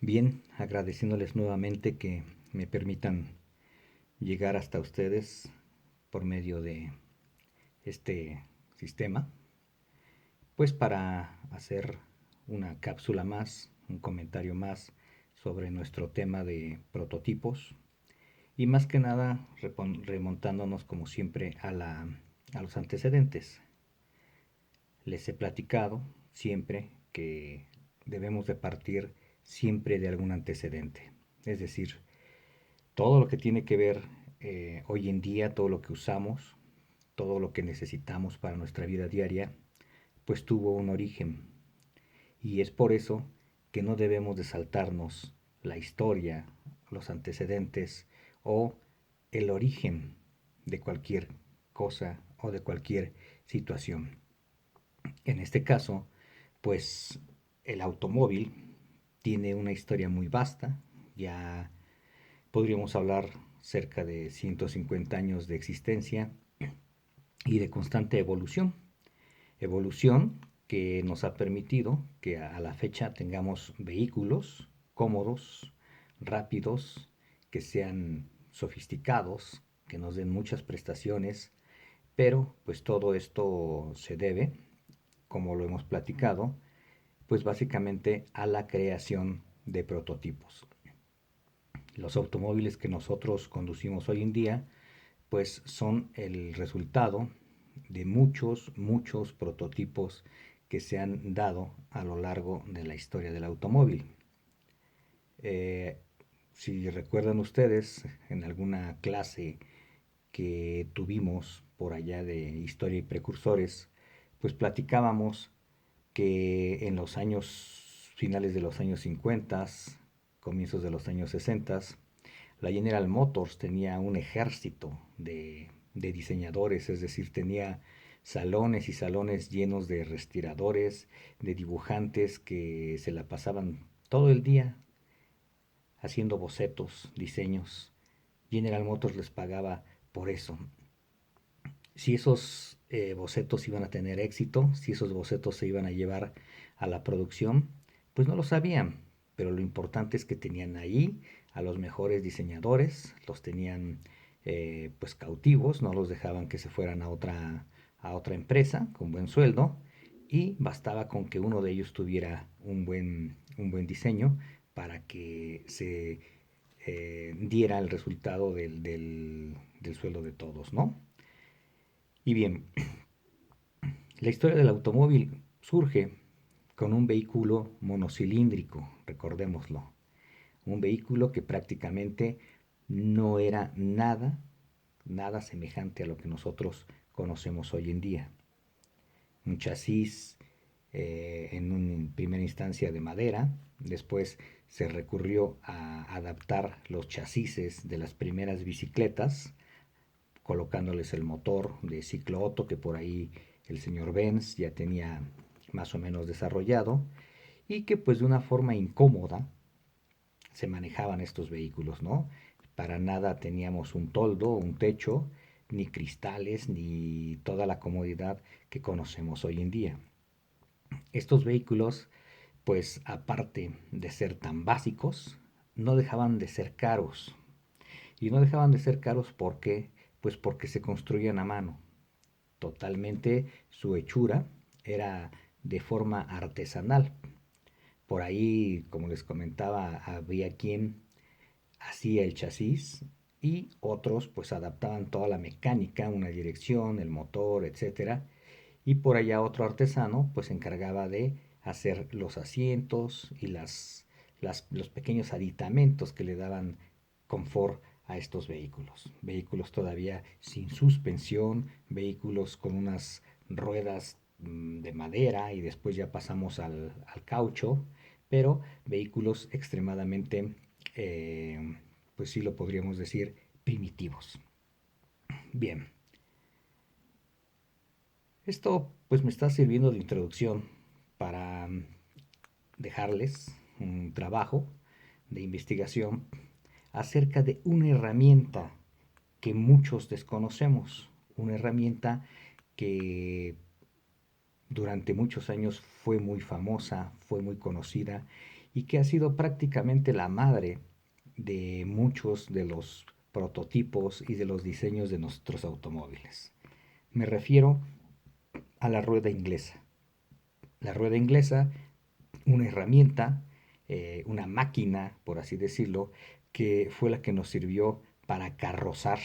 Bien, agradeciéndoles nuevamente que me permitan llegar hasta ustedes por medio de este sistema, pues para hacer una cápsula más, un comentario más sobre nuestro tema de prototipos y más que nada remontándonos como siempre a los antecedentes. Les he platicado siempre que debemos de partir siempre de algún antecedente, es decir, todo lo que tiene que ver hoy en día, todo lo que usamos, todo lo que necesitamos para nuestra vida diaria, pues tuvo un origen. Y es por eso que no debemos de saltarnos la historia, los antecedentes o el origen de cualquier cosa o de cualquier situación. En este caso, pues el automóvil tiene una historia muy vasta, ya podríamos hablar cerca de 150 años de existencia y de constante evolución. Evolución que nos ha permitido que a la fecha tengamos vehículos cómodos, rápidos, que sean sofisticados, que nos den muchas prestaciones, pero pues todo esto se debe, como lo hemos platicado, pues básicamente a la creación de prototipos. Los automóviles que nosotros conducimos hoy en día pues son el resultado de muchos prototipos que se han dado a lo largo de la historia del automóvil. Eh, si recuerdan ustedes en alguna clase que tuvimos por allá de historia y precursores, pues platicábamos que en los años finales de los años 50, comienzos de los años 60, la General Motors tenía un ejército de diseñadores, es decir, tenía salones y salones llenos de respiradores, de dibujantes que se la pasaban todo el día haciendo bocetos, diseños. General Motors les pagaba por eso. Si esos bocetos iban a tener éxito, si esos bocetos se iban a llevar a la producción, pues no lo sabían, pero lo importante es que tenían ahí a los mejores diseñadores, los tenían pues cautivos, no los dejaban que se fueran a otra empresa con buen sueldo y bastaba con que uno de ellos tuviera un buen diseño para que se diera el resultado del sueldo de todos, ¿no? Y bien, la historia del automóvil surge con un vehículo monocilíndrico, recordémoslo. Un vehículo que prácticamente no era nada semejante a lo que nosotros conocemos hoy en día. Un chasis en una primera instancia de madera, después se recurrió a adaptar los chasis de las primeras bicicletas colocándoles el motor de ciclo Otto que por ahí el señor Benz ya tenía más o menos desarrollado y que pues de una forma incómoda se manejaban estos vehículos, ¿no? Para nada teníamos un toldo, un techo, ni cristales, ni toda la comodidad que conocemos hoy en día. Estos vehículos, pues aparte de ser tan básicos, no dejaban de ser caros. Y no dejaban de ser caros porque, pues porque se construían a mano. Totalmente su hechura era de forma artesanal. Por ahí, como les comentaba, había quien hacía el chasis y otros pues adaptaban toda la mecánica, una dirección, el motor, etcétera. Y por allá otro artesano pues se encargaba de hacer los asientos y los pequeños aditamentos que le daban confort a estos vehículos. Vehículos todavía sin suspensión, vehículos con unas ruedas de madera y después ya pasamos al caucho, pero vehículos extremadamente, pues sí lo podríamos decir, primitivos. Bien, esto pues me está sirviendo de introducción para dejarles un trabajo de investigación acerca de una herramienta que muchos desconocemos, una herramienta que durante muchos años fue muy famosa, fue muy conocida y que ha sido prácticamente la madre de muchos de los prototipos y de los diseños de nuestros automóviles. Me refiero a la rueda inglesa. La rueda inglesa, una herramienta, una máquina, por así decirlo, que fue la que nos sirvió para carrozar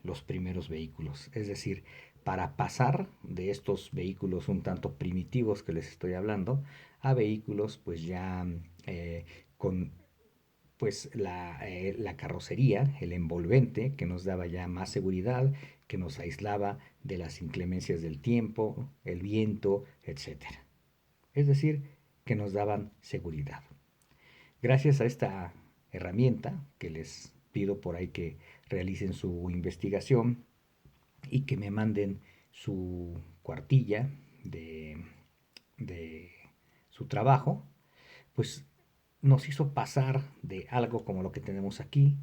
los primeros vehículos. Es decir, para pasar de estos vehículos un tanto primitivos que les estoy hablando a vehículos pues ya con pues la carrocería, el envolvente que nos daba ya más seguridad, que nos aislaba de las inclemencias del tiempo, el viento, etcétera. Es decir, que nos daban seguridad. Gracias a esta herramienta que les pido por ahí que realicen su investigación y que me manden su cuartilla de su trabajo, pues nos hizo pasar de algo como lo que tenemos aquí,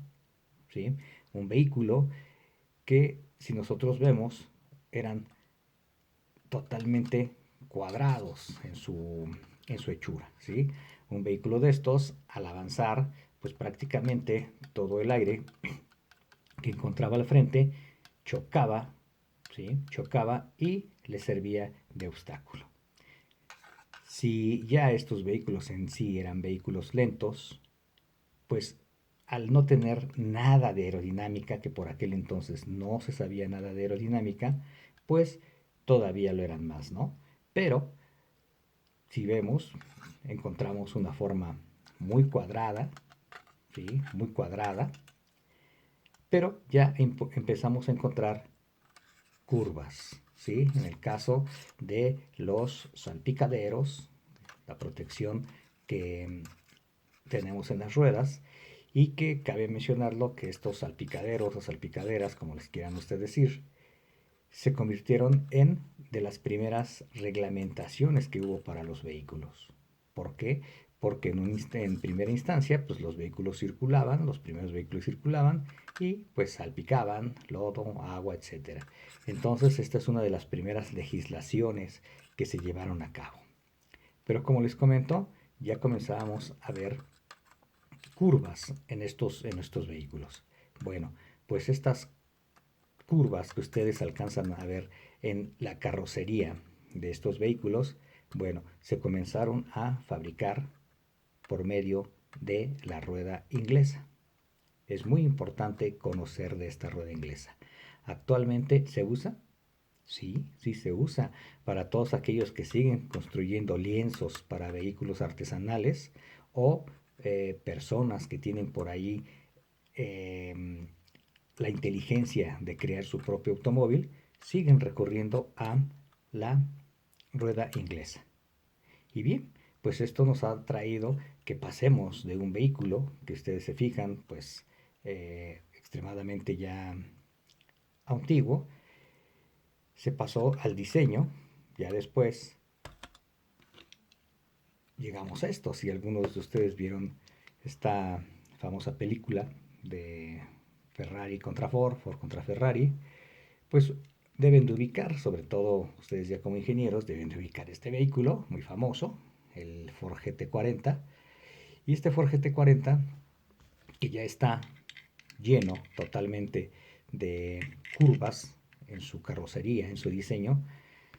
¿sí? Un vehículo que si nosotros vemos eran totalmente cuadrados en su hechura, ¿sí? Un vehículo de estos, al avanzar, pues prácticamente todo el aire que encontraba al frente chocaba, ¿sí? Chocaba y le servía de obstáculo. Si ya estos vehículos en sí eran vehículos lentos, pues al no tener nada de aerodinámica, que por aquel entonces no se sabía nada de aerodinámica, pues todavía lo eran más, ¿no? Pero si vemos, encontramos una forma muy cuadrada, ¿sí? Muy cuadrada, pero ya empezamos a encontrar curvas, ¿sí? En el caso de los salpicaderos, la protección que tenemos en las ruedas y que cabe mencionarlo que estos salpicaderos o salpicaderas, como les quieran ustedes decir, se convirtieron en de las primeras reglamentaciones que hubo para los vehículos. ¿Por qué? Porque en primera instancia, pues los vehículos circulaban, los primeros vehículos circulaban y pues salpicaban lodo, agua, etcétera. Entonces, esta es una de las primeras legislaciones que se llevaron a cabo. Pero como les comento, ya comenzábamos a ver curvas en estos vehículos. Bueno, pues estas curvas que ustedes alcanzan a ver en la carrocería de estos vehículos, bueno, se comenzaron a fabricar por medio de la rueda inglesa. Es muy importante conocer de esta rueda inglesa. ¿Actualmente se usa? Sí, sí se usa para todos aquellos que siguen construyendo lienzos para vehículos artesanales o personas que tienen por ahí eh, la inteligencia de crear su propio automóvil, siguen recurriendo a la rueda inglesa. Y bien, pues esto nos ha traído que pasemos de un vehículo, que ustedes se fijan, pues extremadamente ya antiguo, se pasó al diseño, ya después llegamos a esto. Si algunos de ustedes vieron esta famosa película de Ferrari contra Ford, Ford contra Ferrari, pues deben de ubicar, sobre todo ustedes ya como ingenieros, deben de ubicar este vehículo muy famoso, el Ford GT40. Y este Ford GT40, que ya está lleno totalmente de curvas en su carrocería, en su diseño,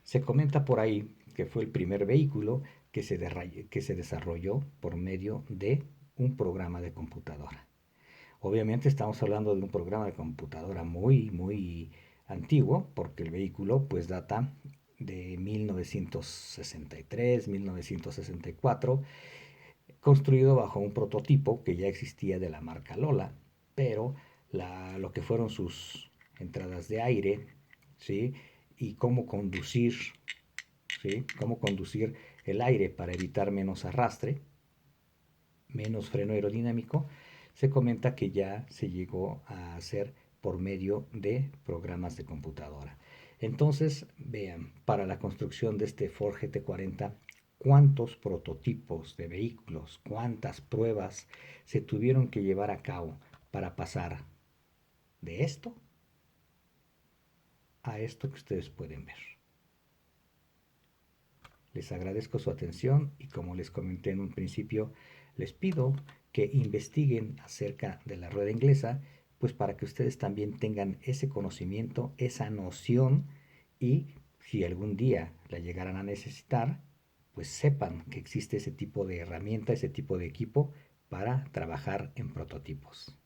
se comenta por ahí que fue el primer vehículo que se desarrolló por medio de un programa de computadora. Obviamente estamos hablando de un programa de computadora muy, muy antiguo, porque el vehículo pues data de 1963, 1964, construido bajo un prototipo que ya existía de la marca Lola, pero lo que fueron sus entradas de aire, ¿sí? Y cómo conducir, ¿sí? Cómo conducir el aire para evitar menos arrastre, menos freno aerodinámico, se comenta que ya se llegó a hacer por medio de programas de computadora. Entonces, vean, para la construcción de este Ford GT40, cuántos prototipos de vehículos, cuántas pruebas se tuvieron que llevar a cabo para pasar de esto a esto que ustedes pueden ver. Les agradezco su atención y como les comenté en un principio, les pido que investiguen acerca de la rueda inglesa, pues para que ustedes también tengan ese conocimiento, esa noción y si algún día la llegaran a necesitar, pues sepan que existe ese tipo de herramienta, ese tipo de equipo para trabajar en prototipos.